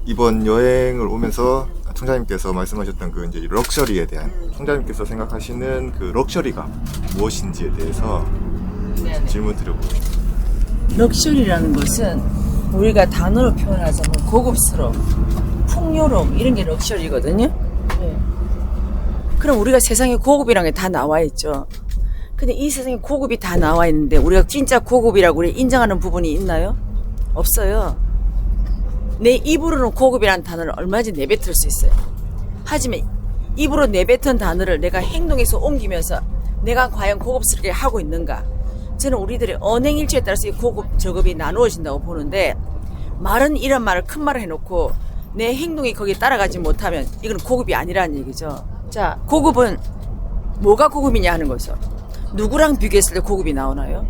이번 여행을 오면서 총장님께서 말씀하셨던 그 이제 럭셔리에 대한, 총장님께서 생각하시는 그 럭셔리가 무엇인지에 대해서 질문 드려보고. 럭셔리라는 것은 우리가 단어로 표현하자면 고급스러움, 풍요로움, 이런 게 럭셔리거든요. 네. 그럼 우리가 세상에 고급이라는 게 다 나와 있죠. 근데 이 세상에 고급이 다 나와 있는데 우리가 진짜 고급이라고 우리 인정하는 부분이 있나요? 없어요. 내 입으로는 고급이라는 단어를 얼마든지 내뱉을 수 있어요. 하지만 입으로 내뱉은 단어를 내가 행동에서 옮기면서 내가 과연 고급스럽게 하고 있는가? 저는 우리들의 언행일치에 따라서 이 고급, 저급이 나누어진다고 보는데, 말은 이런 말을 큰 말을 해놓고 내 행동이 거기에 따라가지 못하면 이건 고급이 아니라는 얘기죠. 자, 고급은 뭐가 고급이냐 하는 거죠. 누구랑 비교했을 때 고급이 나오나요?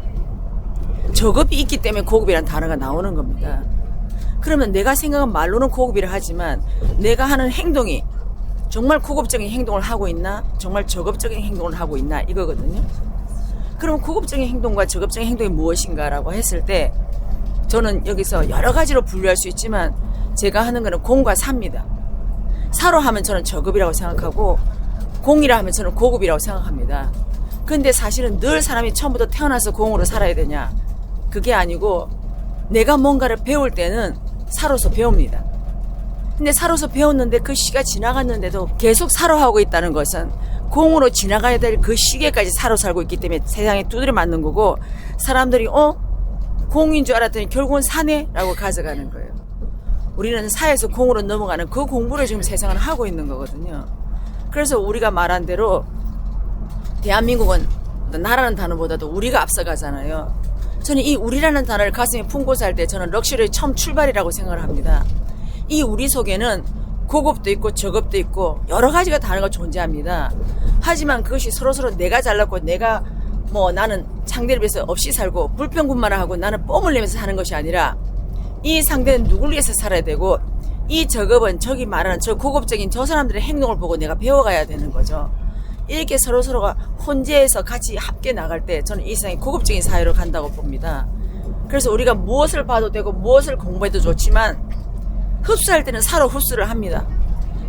저급이 있기 때문에 고급이라는 단어가 나오는 겁니다. 그러면 내가 생각한 말로는 고급이라 하지만 내가 하는 행동이 정말 고급적인 행동을 하고 있나, 정말 저급적인 행동을 하고 있나, 이거거든요. 그럼 고급적인 행동과 저급적인 행동이 무엇인가라고 했을 때 저는 여기서 여러 가지로 분류할 수 있지만 제가 하는 거는 공과 사입니다. 사로 하면 저는 저급이라고 생각하고 공이라 하면 저는 고급이라고 생각합니다. 근데 사실은 늘 사람이 처음부터 태어나서 공으로 살아야 되냐? 그게 아니고 내가 뭔가를 배울 때는 사로서 배웁니다. 근데 사로서 배웠는데 그 시가 지나갔는데도 계속 사로 하고 있다는 것은 공으로 지나가야 될 그 시계까지 사로 살고 있기 때문에 세상에 두드려 맞는 거고, 사람들이 공인 줄 알았더니 결국은 사네? 라고 가져가는 거예요. 우리는 사에서 공으로 넘어가는 그 공부를 지금 세상은 하고 있는 거거든요. 그래서 우리가 말한 대로 대한민국은 나라는 단어보다도 우리가 앞서가잖아요. 저는 이 우리라는 단어를 가슴에 품고 살 때 저는 럭셔리의 처음 출발이라고 생각을 합니다. 이 우리 속에는 고급도 있고 저급도 있고 여러 가지가 단어가 존재합니다. 하지만 그것이 서로서로 내가 잘났고 내가 나는 상대를 위해서 없이 살고 불평분만을 하고 나는 뽐을 내면서 사는 것이 아니라 이 상대는 누굴 위해서 살아야 되고 이 저급은 저기 말하는 저 고급적인 저 사람들의 행동을 보고 내가 배워가야 되는 거죠. 이렇게 서로서로가 혼재해서 같이 함께 나갈 때 저는 이 세상이 고급적인 사회로 간다고 봅니다. 그래서 우리가 무엇을 봐도 되고 무엇을 공부해도 좋지만 흡수할 때는 사로 흡수를 합니다.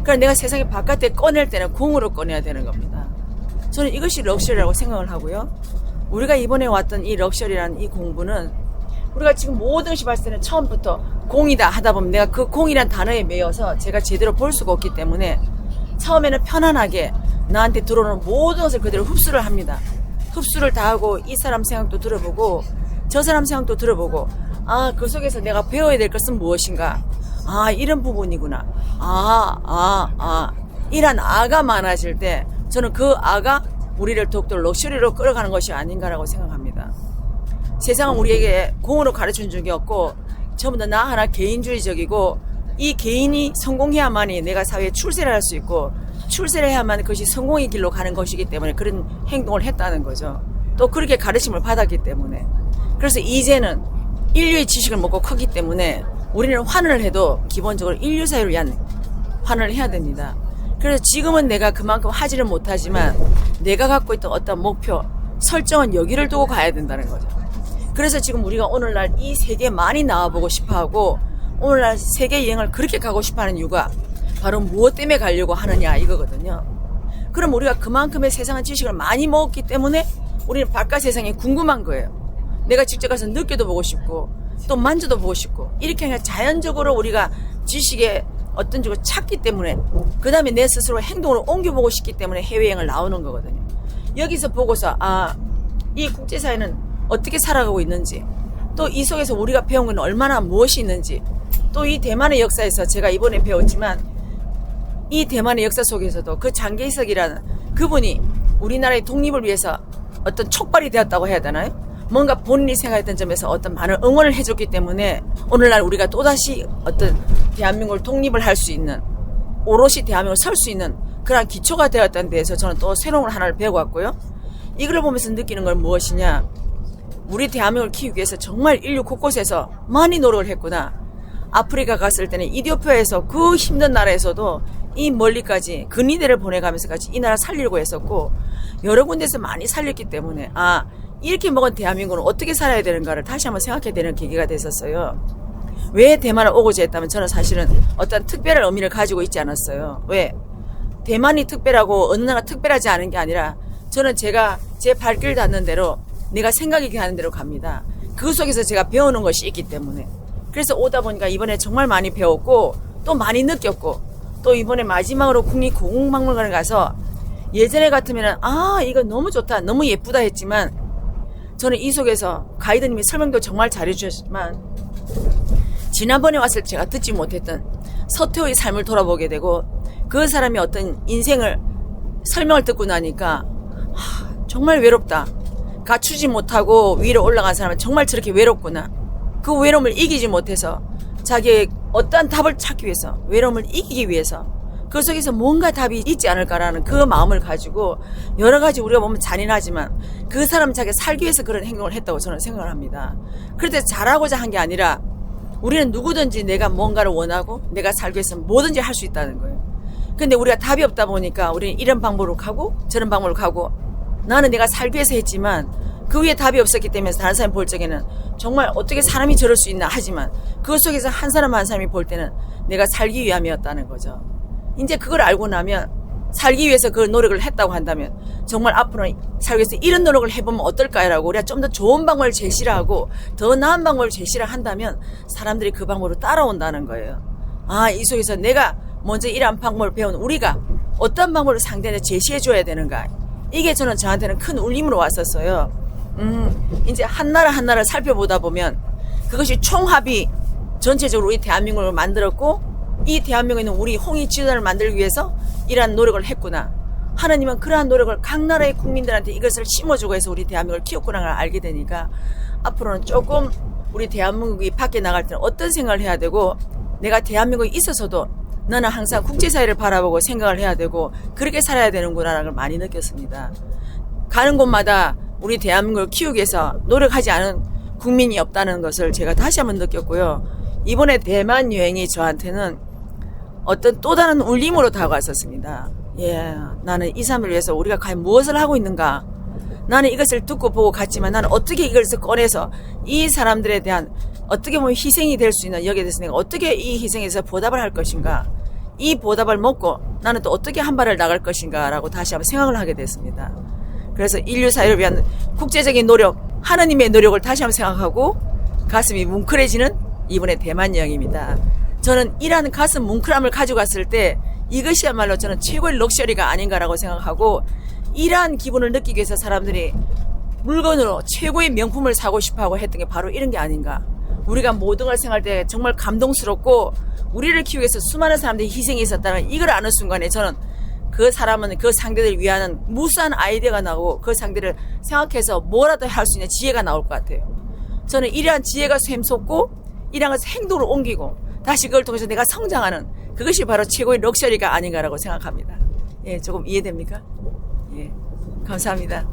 그러니까 내가 세상에 바깥에 꺼낼 때는 공으로 꺼내야 되는 겁니다. 저는 이것이 럭셔리라고 생각을 하고요. 우리가 이번에 왔던 이 럭셔리라는 이 공부는 우리가 지금 모든 것이 봤을 때는 처음부터 공이다 하다 보면 내가 그 공이란 단어에 매여서 제가 제대로 볼 수가 없기 때문에 처음에는 편안하게 나한테 들어오는 모든 것을 그대로 흡수를 합니다. 흡수를 다 하고 이 사람 생각도 들어보고 저 사람 생각도 들어보고 그 속에서 내가 배워야 될 것은 무엇인가, 이런 부분이구나, 이런 아가 많아질 때 저는 그 아가 우리를 더욱더 럭셔리로 끌어가는 것이 아닌가라고 생각합니다. 세상은 우리에게 공으로 가르쳐준 적이 없고 전부 다 나 하나 개인주의적이고 이 개인이 성공해야만이 내가 사회에 출세를 할 수 있고 출세를 해야만 그것이 성공의 길로 가는 것이기 때문에 그런 행동을 했다는 거죠. 또 그렇게 가르침을 받았기 때문에. 그래서 이제는 인류의 지식을 먹고 크기 때문에 우리는 환원을 해도 기본적으로 인류 사회를 위한 환원을 해야 됩니다. 그래서 지금은 내가 그만큼 하지를 못하지만 내가 갖고 있던 어떤 목표, 설정은 여기를 두고 가야 된다는 거죠. 그래서 지금 우리가 오늘날 이 세계에 많이 나와보고 싶어하고 오늘날 세계 여행을 그렇게 가고 싶어하는 이유가 바로 무엇 때문에 가려고 하느냐 이거거든요. 그럼 우리가 그만큼의 세상의 지식을 많이 먹었기 때문에 우리는 바깥 세상이 궁금한 거예요. 내가 직접 가서 느껴도 보고 싶고 또 만져도 보고 싶고 이렇게 그냥 자연적으로 우리가 지식의 어떤 쪽을 찾기 때문에 그 다음에 내 스스로 행동으로 옮겨보고 싶기 때문에 해외여행을 나오는 거거든요. 여기서 보고서 이 국제사회는 어떻게 살아가고 있는지, 또 이 속에서 우리가 배운 건 얼마나 무엇이 있는지, 또 이 대만의 역사에서 제가 이번에 배웠지만 이 대만의 역사 속에서도 그 장개석이라는 그분이 우리나라의 독립을 위해서 어떤 촉발이 되었다고 해야 되나요? 뭔가 본인이 생각했던 점에서 어떤 많은 응원을 해줬기 때문에 오늘날 우리가 또다시 어떤 대한민국을 독립을 할 수 있는, 오롯이 대한민국을 설 수 있는 그러한 기초가 되었다는 데에서 저는 또 새로운 걸 하나를 배워왔고요. 이걸 보면서 느끼는 건 무엇이냐, 우리 대한민국을 키우기 위해서 정말 인류 곳곳에서 많이 노력을 했구나. 아프리카 갔을 때는 이디오피아에서 그 힘든 나라에서도 이 멀리까지 근위대를 보내가면서 같이 이 나라 살리려고 했었고 여러 군데서 많이 살렸기 때문에 이렇게 먹은 대한민국은 어떻게 살아야 되는가를 다시 한번 생각해야 되는 계기가 됐었어요. 왜 대만을 오고자 했다면 저는 사실은 어떤 특별한 의미를 가지고 있지 않았어요. 왜? 대만이 특별하고 어느 나라가 특별하지 않은 게 아니라 저는 제가 제 발길 닿는 대로 내가 생각이 하는 대로 갑니다. 그 속에서 제가 배우는 것이 있기 때문에. 그래서 오다 보니까 이번에 정말 많이 배웠고 또 많이 느꼈고 또 이번에 마지막으로 국립고궁박물관에 가서 예전에 같으면 이거 너무 좋다 너무 예쁘다 했지만 저는 이 속에서 가이드님이 설명도 정말 잘해주셨지만 지난번에 왔을 때 제가 듣지 못했던 서태후의 삶을 돌아보게 되고 그 사람의 어떤 인생을 설명을 듣고 나니까 정말 외롭다. 갖추지 못하고 위로 올라간 사람은 정말 저렇게 외롭구나. 그 외로움을 이기지 못해서 자기의 어떠한 답을 찾기 위해서 외로움을 이기기 위해서 그 속에서 뭔가 답이 있지 않을까라는 그 마음을 가지고 여러 가지 우리가 보면 잔인하지만 그 사람은 자기가 살기 위해서 그런 행동을 했다고 저는 생각을 합니다. 그런데 잘하고자 한 게 아니라 우리는 누구든지 내가 뭔가를 원하고 내가 살기 위해서 뭐든지 할 수 있다는 거예요. 근데 우리가 답이 없다 보니까 우리는 이런 방법으로 가고 저런 방법으로 가고 나는 내가 살기 위해서 했지만 그 위에 답이 없었기 때문에 다른 사람이 볼 적에는 정말 어떻게 사람이 저럴 수 있나 하지만 그 속에서 한 사람 한 사람이 볼 때는 내가 살기 위함이었다는 거죠. 이제 그걸 알고 나면 살기 위해서 그 노력을 했다고 한다면 정말 앞으로 살기 위해서 이런 노력을 해보면 어떨까라고 우리가 좀 더 좋은 방법을 제시를 하고 더 나은 방법을 제시를 한다면 사람들이 그 방법으로 따라온다는 거예요. 이 속에서 내가 먼저 이러한 방법을 배운 우리가 어떤 방법을 상대한테 제시해줘야 되는가 이게 저한테는 큰 울림으로 왔었어요. 이제 한 나라 한 나라를 살펴보다 보면 그것이 총합이 전체적으로 우리 대한민국을 만들었고 이 대한민국에는 우리 홍익 지도자를 만들기 위해서 이러한 노력을 했구나. 하나님은 그러한 노력을 각 나라의 국민들한테 이것을 심어주고 해서 우리 대한민국을 키웠구나를 알게 되니까 앞으로는 조금 우리 대한민국이 밖에 나갈 때는 어떤 생각을 해야 되고 내가 대한민국에 있어서도 나는 항상 국제사회를 바라보고 생각을 해야 되고 그렇게 살아야 되는구나라는 걸 많이 느꼈습니다. 가는 곳마다 우리 대한민국을 키우기 위해서 노력하지 않은 국민이 없다는 것을 제가 다시 한번 느꼈고요. 이번에 대만 여행이 저한테는 어떤 또 다른 울림으로 다가왔었습니다. 나는 이 삶을 위해서 우리가 과연 무엇을 하고 있는가? 나는 이것을 듣고 보고 갔지만 나는 어떻게 이것을 꺼내서 이 사람들에 대한 어떻게 보면 희생이 될 수 있는 여기에 대해서 내가 어떻게 이 희생에서 보답을 할 것인가? 이 보답을 먹고 나는 또 어떻게 한 발을 나갈 것인가 라고 다시 한번 생각을 하게 됐습니다. 그래서 인류 사회를 위한 국제적인 노력, 하나님의 노력을 다시 한번 생각하고 가슴이 뭉클해지는 이번에 대만 여행입니다. 저는 이러한 가슴 뭉클함을 가지고 갔을 때 이것이야말로 저는 최고의 럭셔리가 아닌가라고 생각하고 이러한 기분을 느끼기 위해서 사람들이 물건으로 최고의 명품을 사고 싶어하고 했던 게 바로 이런 게 아닌가. 우리가 모든 걸 생각할 때 정말 감동스럽고 우리를 키우기 위해서 수많은 사람들이 희생이 있었다는 이걸 아는 순간에 저는 그 사람은 그 상대를 위하는 무수한 아이디어가 나오고 그 상대를 생각해서 뭐라도 할 수 있는 지혜가 나올 것 같아요. 저는 이러한 지혜가 샘솟고 이러한 것을 행동으로 옮기고 다시 그걸 통해서 내가 성장하는 그것이 바로 최고의 럭셔리가 아닌가라고 생각합니다. 조금 이해됩니까? 감사합니다.